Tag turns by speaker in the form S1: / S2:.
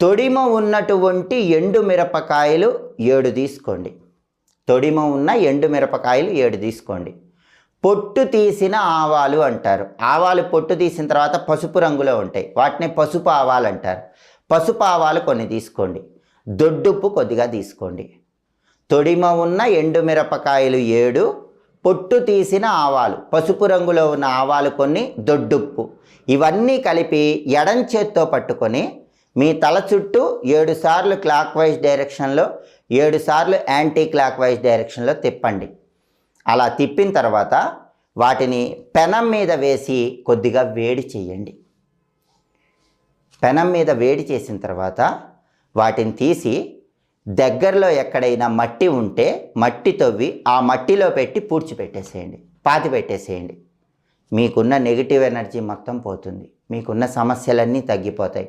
S1: తొడిమ ఉన్నటువంటి ఎండు మిరపకాయలు 7 తీసుకోండి. తొడిమ ఉన్న ఎండు మిరపకాయలు 7 తీసుకోండి. పొట్టు తీసిన ఆవాలు అంటారు. ఆవాలు పొట్టు తీసిన తర్వాత పసుపు రంగులో ఉంటాయి, వాటిని పసుపు ఆవాలు అంటారు. పసుపు ఆవాలు కొన్ని తీసుకోండి. దొడ్డుప్పు కొద్దిగా తీసుకోండి. తొడిమ ఉన్న ఎండు మిరపకాయలు 7, పొట్టు తీసిన ఆవాలు, పసుపు రంగులో ఉన్న ఆవాలు కొన్ని, దొడ్డుప్పు, ఇవన్నీ కలిపి ఎడం చేత్తో పట్టుకొని మీ తల చుట్టూ 7 సార్లు క్లాక్ వైజ్ డైరెక్షన్లో, 7 సార్లు యాంటీ క్లాక్ వైజ్ డైరెక్షన్లో తిప్పండి. అలా తిప్పిన తర్వాత వాటిని పెనం మీద వేసి కొద్దిగా వేడి చేయండి. పెనం మీద వేడి చేసిన తర్వాత వాటిని తీసి దగ్గరలో ఎక్కడైనా మట్టి ఉంటే మట్టి తవ్వి ఆ మట్టిలో పెట్టి పూడ్చిపెట్టేసేయండి, పాతి పెట్టేసేయండి. మీకున్న నెగిటివ్ ఎనర్జీ మొత్తం పోతుంది, మీకున్న సమస్యలన్నీ తగ్గిపోతాయి.